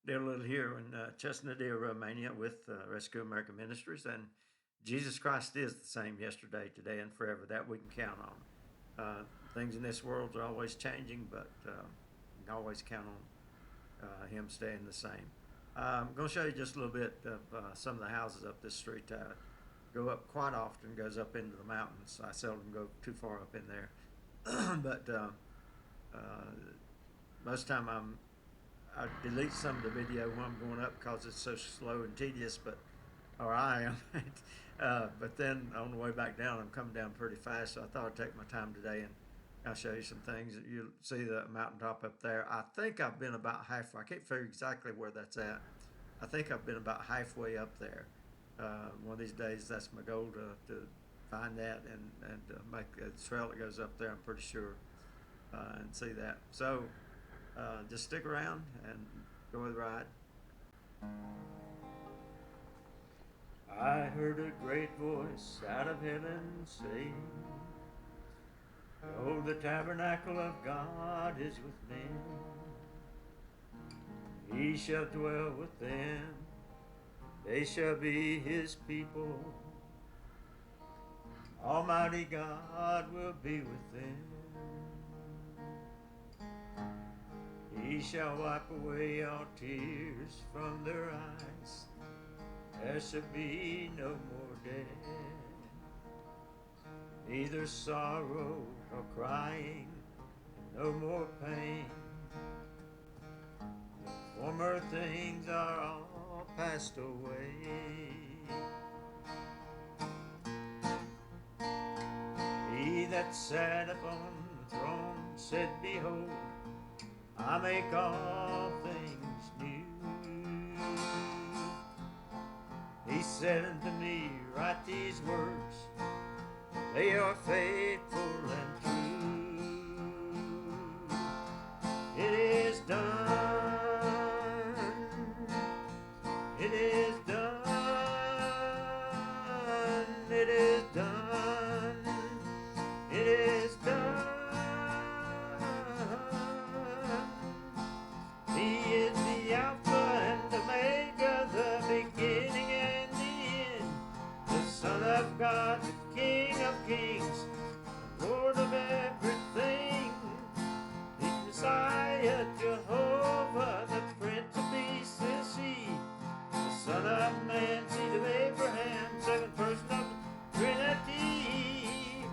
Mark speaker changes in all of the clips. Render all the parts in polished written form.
Speaker 1: They're little here in Cisnadie, Romania, with Rescue American Ministries, and Jesus Christ is the same yesterday, today, and forever. That we can count on. Things in this world are always changing, but you can always count on Him staying the same. I'm going to show you just a little bit of some of the houses up this street. Go up quite often, goes up into the mountains. I seldom go too far up in there, but uh, most time I delete some of the video when I'm going up because it's so slow and tedious, or I am. But then on the way back down, I'm coming down pretty fast, so I thought I'd take my time today and I'll show you some things. You'll see the mountaintop up there. I think I've been about halfway. I can't figure exactly where that's at. I think I've been about halfway up there. One of these days, that's my goal to find that and make a trail that goes up there. I'm pretty sure and see that. So just stick around and go with the ride. I heard a great voice out of heaven say, "Oh, the tabernacle of God is with men. He shall dwell with them. They shall be his people. Almighty God will be with them. He shall wipe away all tears from their eyes. There shall be no more death, neither sorrow nor crying, no more pain. The former things are all passed away. He that sat upon the throne said, Behold, I make all things new. He said unto me, Write these words, they are faithful and true. It is done. It is done. It is done. It is done. He is the Alpha and Omega, the beginning and the end, the Son of God, the King of kings, the Lord of everything, the Messiah, Jehovah, the Prince of Peace is He, the Son of Man, seed of Abraham, second person of the Trinity.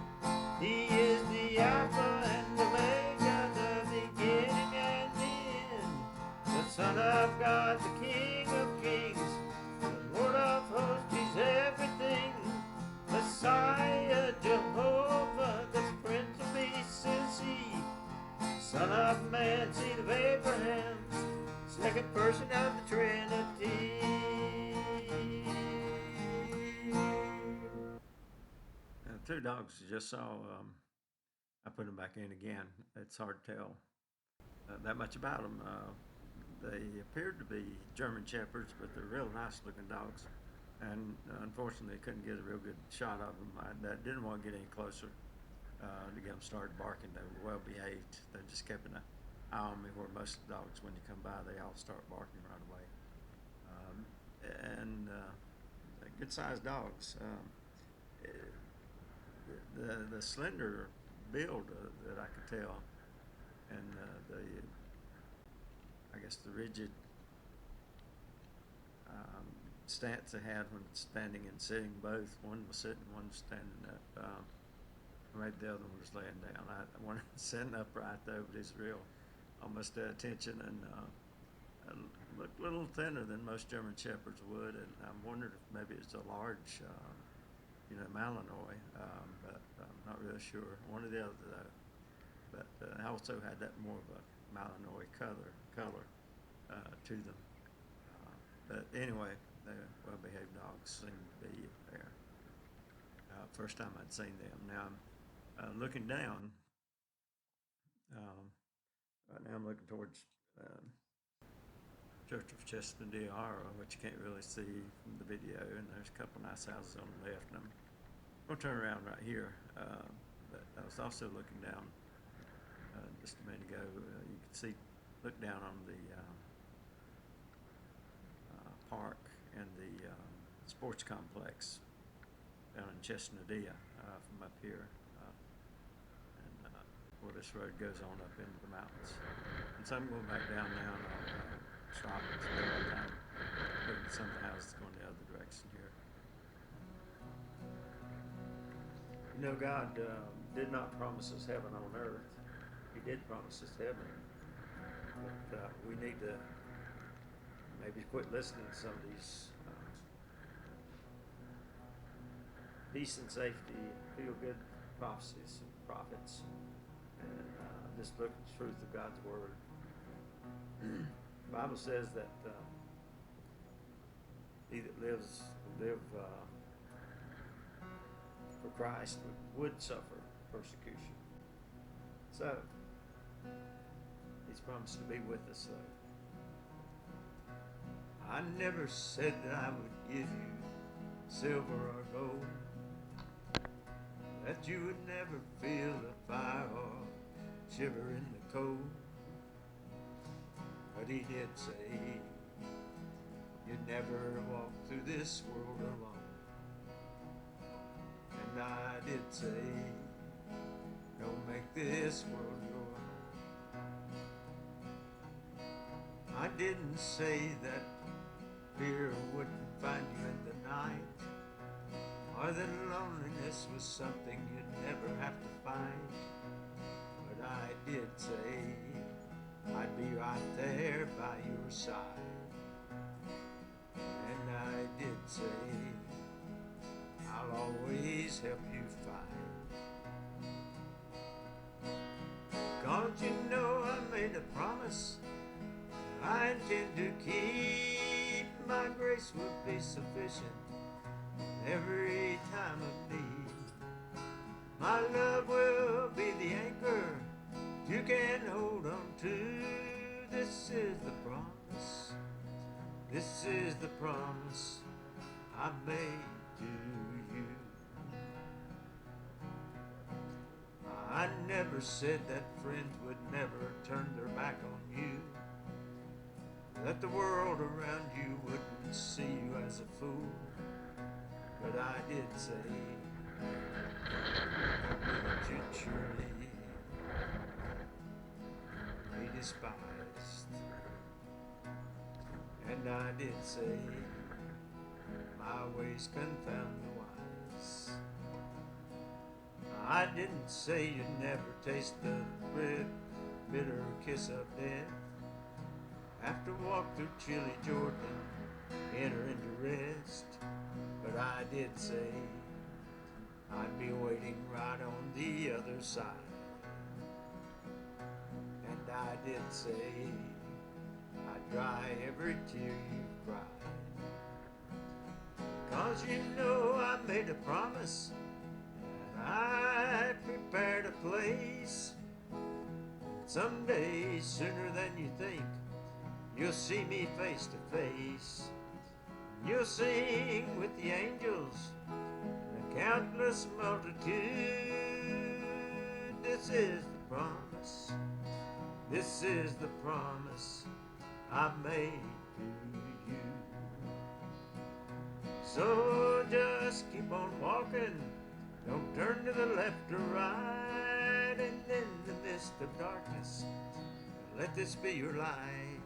Speaker 1: He is the Alpha and Omega, the beginning and the end, the Son of God, the King of kings, the Lord of hosts. He's everything. Messiah, Jehovah, the Prince of Peace is He, Son of Man, seed of Abraham, second person of the Trinity. Two dogs you just saw. I put them back in again. It's hard to tell that much about them. They appeared to be German Shepherds, but they're real nice looking dogs. And unfortunately, I couldn't get a real good shot of them. I didn't want to get any closer to get them started barking. They were well behaved. They just kept an eye on me, where most of the dogs, when you come by, they all start barking right away. And good sized dogs. The slender build that I could tell, and the I guess the rigid stance they had when standing and sitting. Both one was sitting, one was standing up. Maybe the other one was laying down. One sitting upright though, but he's real, almost attention, and looked a little thinner than most German Shepherds would. And I'm wondering if maybe it's a large. Malinois, but I'm not really sure. One or the other, though. But I also had that more of a Malinois color to them. But anyway, they're well-behaved dogs, seem to be there. First time I'd seen them. Now I'm looking down. Right now I'm looking towards Church of Cisnadie, which you can't really see from the video, and there's a couple nice houses on the left. And I'm going to turn around right here, but I was also looking down just a minute ago. You could look down on park and the sports complex down in Cisnadie from up here. Where this road goes on up into the mountains. And so I'm going back down now and I'll stop and spend my time looking at some of the houses going the other direction here. You know, God did not promise us heaven on earth. He did promise us heaven. But we need to maybe quit listening to some of these peace and safety, feel-good prophecies and prophets. And just look at the truth of God's word. The Bible says that he that live for Christ would suffer persecution. So He's promised to be with us. I never said that I would give you silver or gold, that you would never feel the fire or shiver in the cold. But He did say you'd never walk through this world alone. And I did say, don't make this world your home. I didn't say that fear wouldn't find you in the night, or that loneliness was something you'd never have to fight. But I did say I'd be right there by your side. And I did say I'll always help you fight. 'Cause you know I made a promise I intend to keep. My grace will be sufficient every time of need. My love will be the anchor you can hold on to. This is the promise. This is the promise I made to you. I never said that friends would never turn their back on you, that the world around you wouldn't see you as a fool. But I did say that you'd surely be despised. And I did say my ways confound the wise. I didn't say you'd never taste the bitter kiss of death, have to walk through chilly Jordan, enter into rest. But I did say I'd be waiting right on the other side. And I did say I'd dry every tear you've cried. 'Cause you know I made a promise, and I prepared a place. Someday, sooner than you think, you'll see me face to face. You'll sing with the angels, the countless multitude. This is the promise. This is the promise I made to you. So just keep on walking. Don't turn to the left or right. And in the midst of darkness, let this be your light.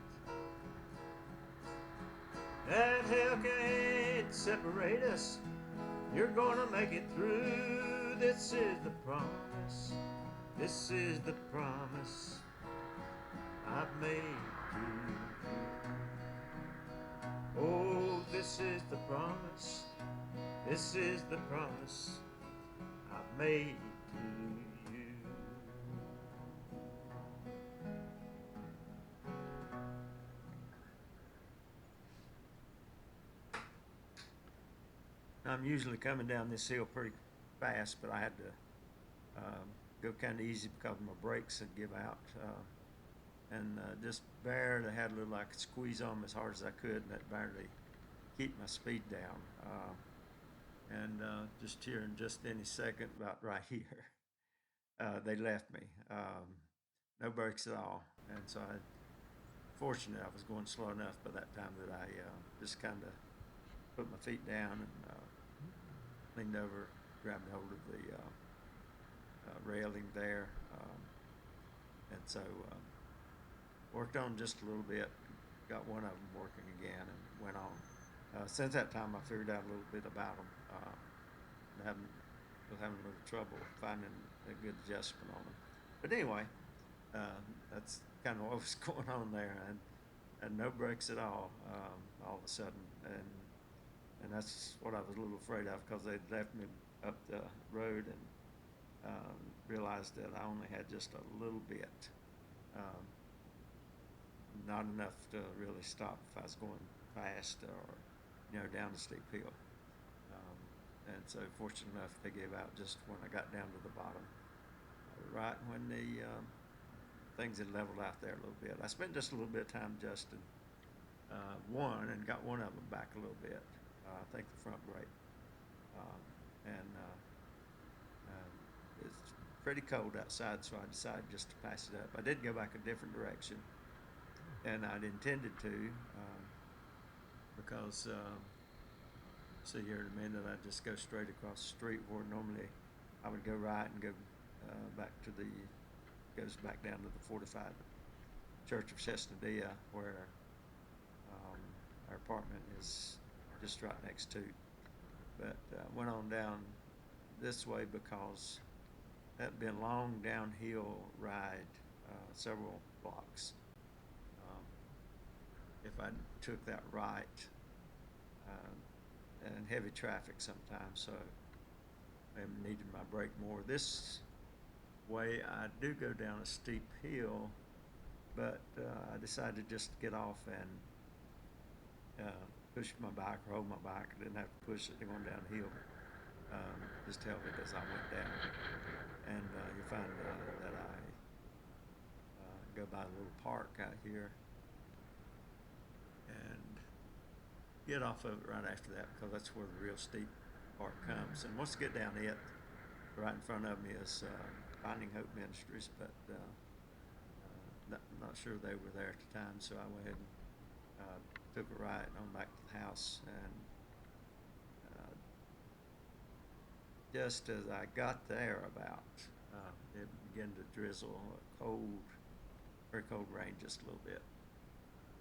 Speaker 1: That hell can't separate us. You're gonna make it through. This is the promise. This is the promise I've made to you. Oh, this is the promise. This is the promise I've made to you. I'm usually coming down this hill pretty fast, but I had to go kind of easy because my brakes would give out. And just barely had a little, I could squeeze on them as hard as I could, and that barely keep my speed down. And just here in just any second, about right here, they left me. No brakes at all. And so I fortunate I was going slow enough by that time that I just kind of put my feet down and leaned over, grabbed hold of the railing there, and so worked on just a little bit, got one of them working again, and went on. Since that time, I figured out a little bit about them. Was having a little trouble finding a good adjustment on them. But anyway, that's kind of what was going on there, and no brakes at all of a sudden, and that's what I was a little afraid of, because they'd left me up the road and realized that I only had just a little bit, not enough to really stop if I was going fast or down a steep hill. And so fortunate enough they gave out just when I got down to the bottom, right when the things had leveled out there a little bit. I spent just a little bit of time adjusting one, and got one of them back a little bit. I think the front brake. It's pretty cold outside, so I decided just to pass it up. I did go back a different direction, and I'd intended to, because see here in a minute, I'd just go straight across the street where normally I would go right and go back to goes back down to the fortified Church of Cisnadie, where our apartment is just right next to. But went on down this way because that'd been a long downhill ride, several blocks. If I took that right, and heavy traffic sometimes, so I needed my brake more. This way I do go down a steep hill, but I decided just to get off and push my bike or hold my bike. I didn't have to push it going down the hill. Just held it as I went down. And you find that I go by a little park out here and get off of it right after that, because that's where the real steep part comes. And once you get down it, right in front of me is Finding Hope Ministries, but not sure they were there at the time, so I went ahead and took a right on back to the house. And just as I got there about, it began to drizzle, very cold rain just a little bit.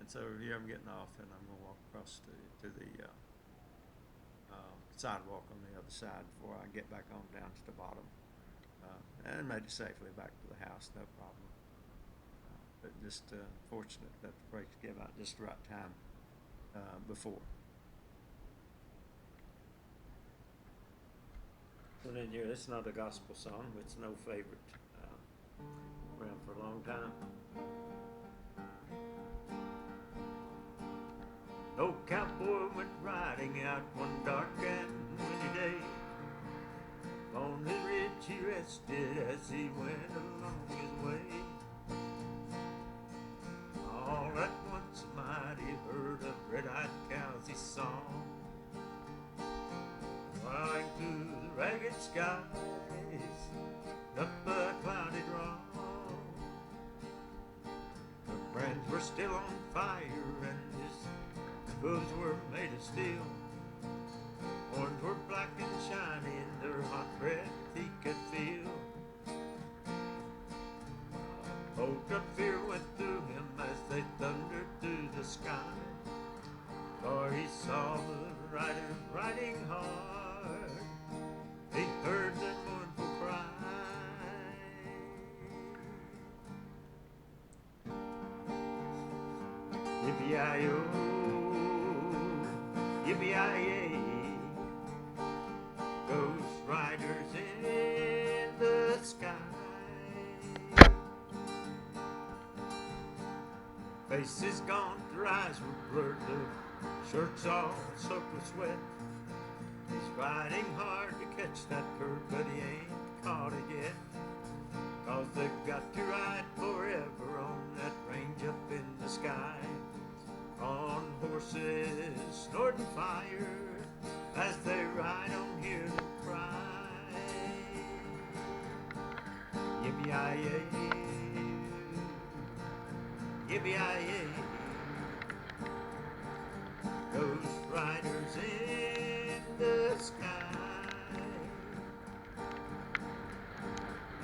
Speaker 1: And so here I'm getting off, and I'm going to walk across to the sidewalk on the other side before I get back on down to the bottom, and made it safely back to the house, no problem. But just fortunate that the brakes gave out just the right time before. So then here, it's not a gospel song, but it's no favorite. Around for a long time. No cowboy went riding out one dark and windy day. On the ridge he rested as he went along his way. All at once a mighty herd of red-eyed cows he saw, flying through the ragged skies, up a cloudy draw. The brands were still on fire, and his hooves were made of steel. Horns were black and shiny, and their hot breath he could feel. A bolt of fear went through him as they thundered through the sky, for he saw the riders riding hard. He heard their mournful cry. Yippee-yi-yo, yippee-yi-yay, ghost riders in the sky. Faces gaunt, their eyes were blurred, their shirts all soaked with sweat. He's riding hard to catch that bird, but he ain't caught it yet. 'Cause they've got to ride forever on that range up in the sky, on horses snorting fire as they ride on, hear them cry. Yippee-yi-yay, yippee-yi-yay. Ghost riders in the sky.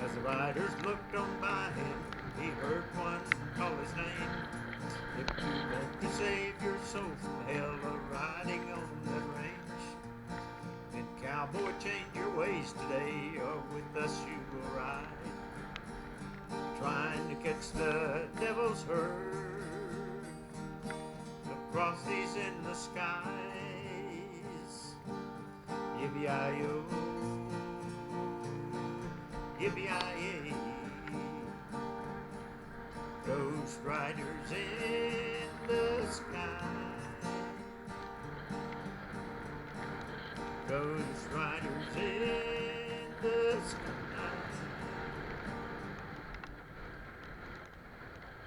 Speaker 1: As the riders looked on by him, he heard one call his name. If you want to save your soul from hell, riding on the range. And cowboy, change your ways today, or with us you will ride. Trying to catch the devil's herd across these endless skies. Yippee-yi-yo, yippee-yi-yay. Ghost riders in the sky. Ghost riders in the sky.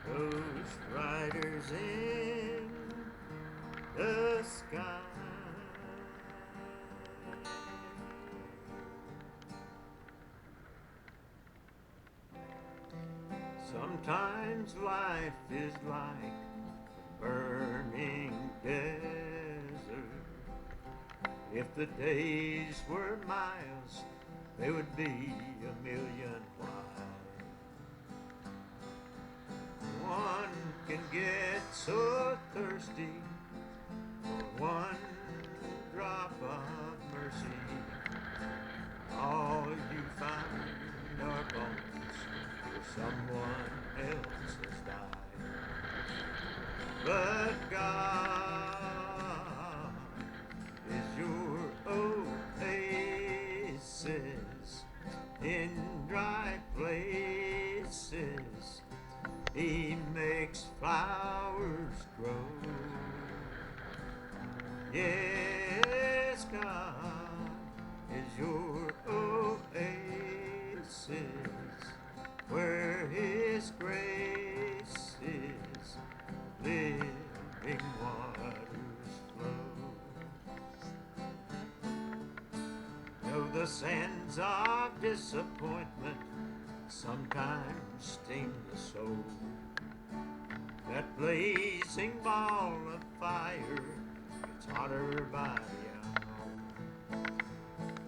Speaker 1: Ghost riders in the sky. Sometimes life is like a burning desert. If the days were miles, they would be 1,000,000 wide. One can get so thirsty for one drop of mercy. All you find are bones where someone else has died. But God is your oasis in dry places. He makes flowers grow. Yes, God is your oasis, where His grace is living waters flow. Though the sands of disappointment sometimes sting the soul, that blazing ball of fire gets hotter by the hour.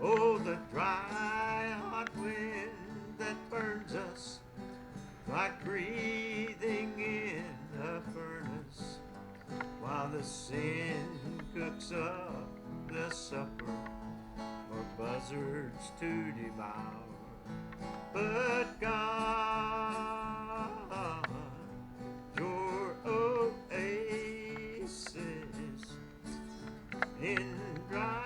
Speaker 1: Oh, the dry, hot wind that burns us like breathing in a furnace, while the sin cooks up the supper for buzzards to devour. But God, your oasis in dry